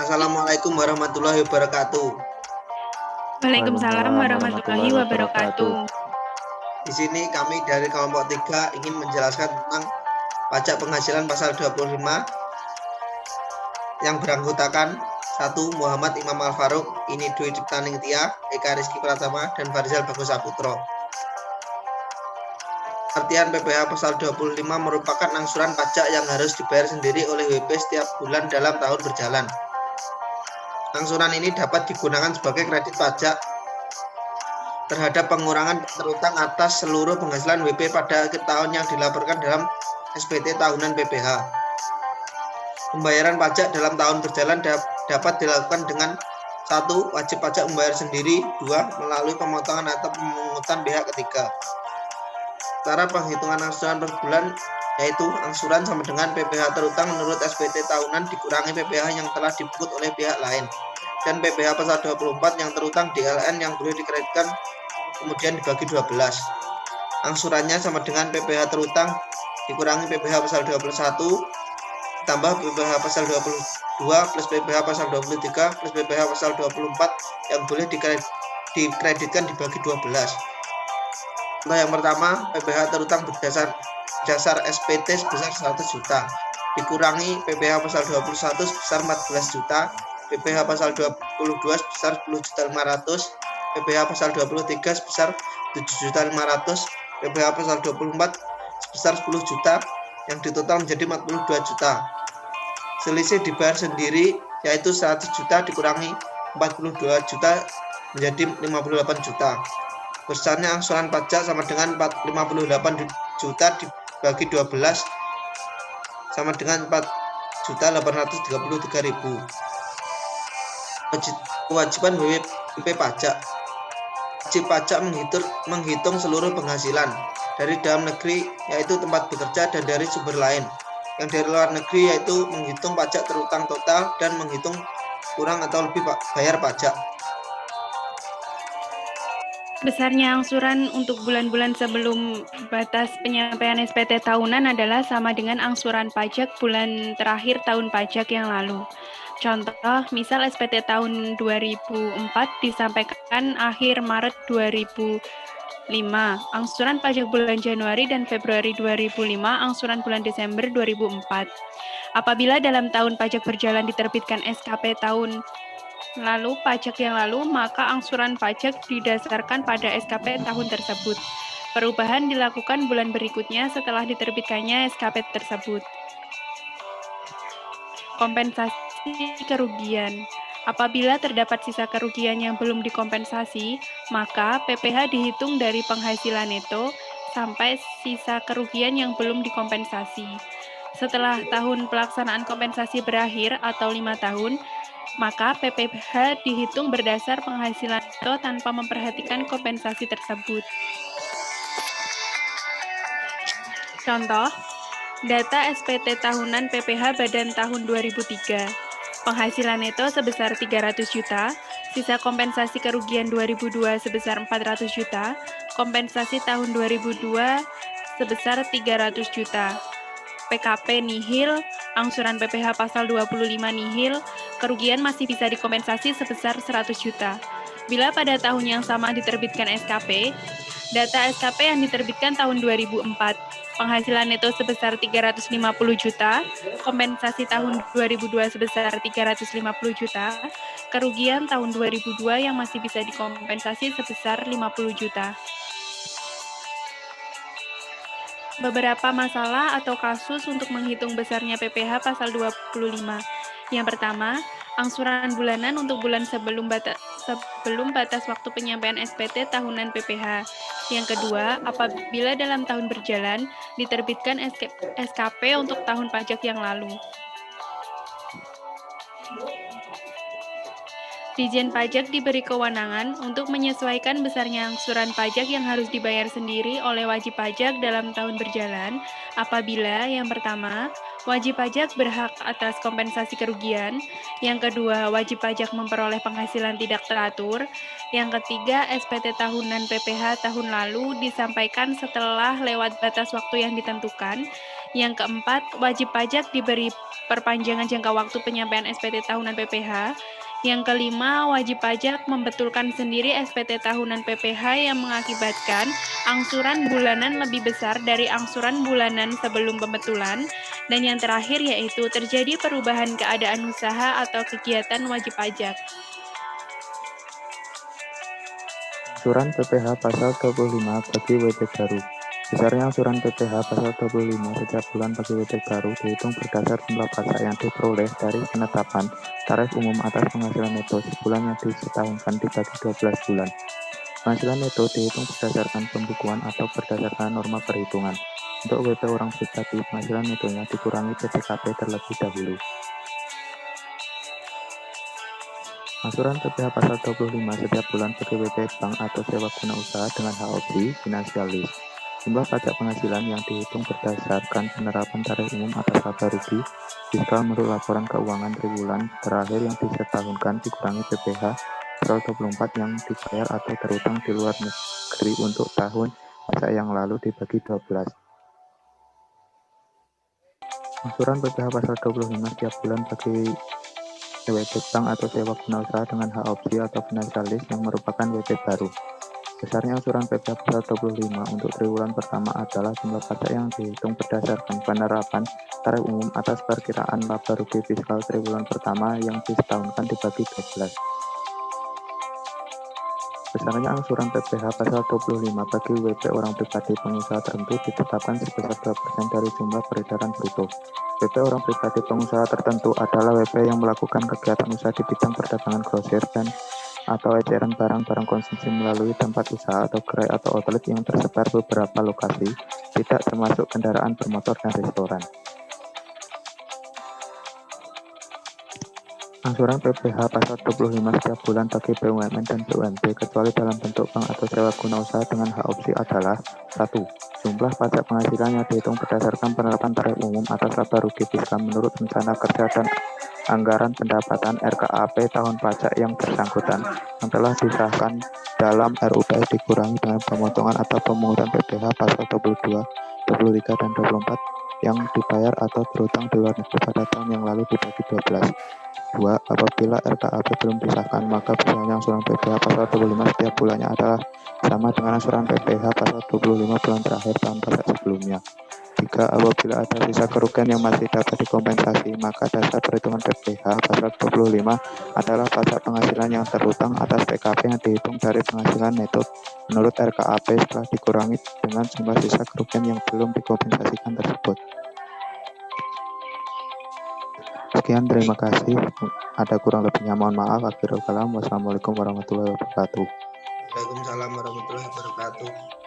Assalamualaikum warahmatullahi wabarakatuh. Waalaikumsalam warahmatullahi wabarakatuh. Di sini kami dari kelompok 3 ingin menjelaskan tentang pajak penghasilan pasal 25 yang beranggotakan 1. Muhammad Imam Al-Faruq, Ini Dwi Ciptaningtyah, Eka Rizky Pratama, dan Farizal Bagus Saputro. Artian PPh pasal 25 merupakan angsuran pajak yang harus dibayar sendiri oleh WP setiap bulan dalam tahun berjalan. Angsuran ini dapat digunakan sebagai kredit pajak terhadap pengurangan terutang atas seluruh penghasilan WP pada akhir tahun yang dilaporkan dalam SPT tahunan PPh. Pembayaran pajak dalam tahun berjalan dapat dilakukan dengan 1. Wajib pajak membayar sendiri, 2. Melalui pemotongan atau pemungutan pihak ketiga. Cara penghitungan angsuran per bulan yaitu angsuran sama dengan PPh terutang menurut SPT tahunan dikurangi PPh yang telah dipungut oleh pihak lain, dan PPh pasal 24 yang terutang DLN yang boleh dikreditkan kemudian dibagi 12. Angsurannya sama dengan PPh terutang dikurangi PPh pasal 21 ditambah PPh pasal 22 plus PPh pasal 23 plus PPh pasal 24 yang boleh dikreditkan dibagi 12. Contoh yang pertama, PPh terutang berdasar SPT sebesar 100 juta, dikurangi PPh pasal 21 sebesar 14 juta, PPh pasal 22 sebesar 10.500.000, PPh pasal 23 sebesar 7.500.000, PPh pasal 24 sebesar 10 juta, yang ditotal menjadi 42 juta. Selisih dibayar sendiri yaitu 100 juta dikurangi 42 juta menjadi 58 juta. Besarnya angsuran pajak sama dengan 58 juta dibagi 12 sama dengan 4.833.000. Kewajiban WP pajak. Wajib pajak menghitung seluruh penghasilan dari dalam negeri yaitu tempat bekerja dan dari sumber lain. Yang dari luar negeri yaitu menghitung pajak terutang total dan menghitung kurang atau lebih bayar pajak. Besarnya angsuran untuk bulan-bulan sebelum batas penyampaian SPT tahunan adalah sama dengan angsuran pajak bulan terakhir tahun pajak yang lalu. Contoh, misal SPT tahun 2004 disampaikan akhir Maret 2005, angsuran pajak bulan Januari dan Februari 2005, angsuran bulan Desember 2004. Apabila dalam tahun pajak berjalan diterbitkan SKP tahun lalu pajak yang lalu, maka angsuran pajak didasarkan pada SKP tahun tersebut. Perubahan dilakukan bulan berikutnya setelah diterbitkannya SKP tersebut. Kompensasi kerugian. Apabila terdapat sisa kerugian yang belum dikompensasi, maka PPh dihitung dari penghasilan neto sampai sisa kerugian yang belum dikompensasi. Setelah tahun pelaksanaan kompensasi berakhir atau 5 tahun, maka PPh dihitung berdasar penghasilan neto tanpa memperhatikan kompensasi tersebut. Contoh, data SPT tahunan PPh Badan tahun 2003. Penghasilan neto sebesar 300 juta, sisa kompensasi kerugian 2002 sebesar 400 juta, kompensasi tahun 2002 sebesar 300 juta. PKP nihil, angsuran PPh pasal 25 nihil, kerugian masih bisa dikompensasi sebesar 100 juta. Bila pada tahun yang sama diterbitkan SKP, data SKP yang diterbitkan tahun 2004, penghasilan neto sebesar 350 juta, kompensasi tahun 2002 sebesar 350 juta, kerugian tahun 2002 yang masih bisa dikompensasi sebesar 50 juta. Beberapa masalah atau kasus untuk menghitung besarnya PPh pasal 25. Yang pertama, angsuran bulanan untuk bulan sebelum batas waktu penyampaian SPT tahunan PPh. Yang kedua, apabila dalam tahun berjalan diterbitkan SKP untuk tahun pajak yang lalu. Dijen Pajak diberi kewenangan untuk menyesuaikan besarnya angsuran pajak yang harus dibayar sendiri oleh wajib pajak dalam tahun berjalan apabila yang pertama, wajib pajak berhak atas kompensasi kerugian, yang kedua, wajib pajak memperoleh penghasilan tidak teratur, yang ketiga, SPT tahunan PPh tahun lalu disampaikan setelah lewat batas waktu yang ditentukan, yang keempat, wajib pajak diberi perpanjangan jangka waktu penyampaian SPT tahunan PPh, yang kelima, wajib pajak membetulkan sendiri SPT tahunan PPh yang mengakibatkan angsuran bulanan lebih besar dari angsuran bulanan sebelum pembetulan. Dan yang terakhir yaitu terjadi perubahan keadaan usaha atau kegiatan wajib pajak. Angsuran PPh pasal 25 bagi WP baru. Besarnya angsuran PPh pasal 25 setiap bulan bagi WP baru dihitung berdasar jumlah pajak yang diperoleh dari penetapan tarif umum atas penghasilan neto sebulan yang disetahunkan dibagi 12 bulan. Penghasilan neto dihitung berdasarkan pembukuan atau berdasarkan norma perhitungan. Untuk WP orang pribadi, penghasilan netonya dikurangi PPKP terlebih dahulu. Angsuran PPh pasal 25 setiap bulan bagi WP bank atau sewa guna usaha dengan hak opsi financial lease. Jumlah pajak penghasilan yang dihitung berdasarkan penerapan tarif umum atas laba rugi fiskal menurut laporan keuangan triwulan terakhir yang disetahunkan dikurangi PPh pasal 24 yang dibayar atau terutang di luar negeri untuk tahun pajak yang lalu dibagi 12. Angsuran PPh pasal 25 setiap bulan bagi WP bank atau sewa guna usaha dengan hak opsi atau financial lease yang merupakan WP baru. Besarnya angsuran PPh pasal 25 untuk triwulan pertama adalah jumlah pajak yang dihitung berdasarkan penerapan tarif umum atas perkiraan laba rugi fiskal triwulan pertama yang disetahunkan dibagi 12. Besarnya angsuran PPh pasal 25 bagi WP orang pribadi pengusaha tertentu ditetapkan sebesar 2% dari jumlah peredaran bruto. WP orang pribadi pengusaha tertentu adalah WP yang melakukan kegiatan usaha di bidang perdagangan grosir dan atau eceran barang-barang konsumsi melalui tempat usaha atau gerai atau outlet yang tersebar beberapa lokasi, tidak termasuk kendaraan bermotor dan restoran. Angsuran PPh pasal 25 setiap bulan bagi BUMN dan BUMD kecuali dalam bentuk bank atau sewa guna usaha dengan hak opsi adalah 1. Jumlah pajak penghasilan yang dihitung berdasarkan penerapan tarif umum atas laba rugi fiskal menurut rencana kerja dan anggaran pendapatan RKAP tahun pajak yang bersangkutan yang telah disahkan dalam RUPS dikurangi dengan pemotongan atau pemungutan PPh pasal 22, 23, dan 24 yang dibayar atau berutang di luar negeri pada tahun yang lalu dibagi 12. 2. Apabila RKAP belum disahkan, maka besarnya angsuran PPh pasal 25 setiap bulannya adalah sama dengan angsuran PPh pasal 25 bulan terakhir tahun pajak sebelumnya. 3. Apabila ada sisa kerugian yang masih dapat dikompensasi, maka dasar perhitungan PPh pasal 25 adalah pajak penghasilan yang terutang atas PKP yang dihitung dari penghasilan neto menurut RKAP setelah dikurangi dengan jumlah sisa kerugian yang belum dikompensasikan tersebut. Sekian, terima kasih. Ada kurang lebihnya mohon maaf. Akhirul kalam. Wassalamualaikum warahmatullahi wabarakatuh. Waalaikumsalam warahmatullahi wabarakatuh.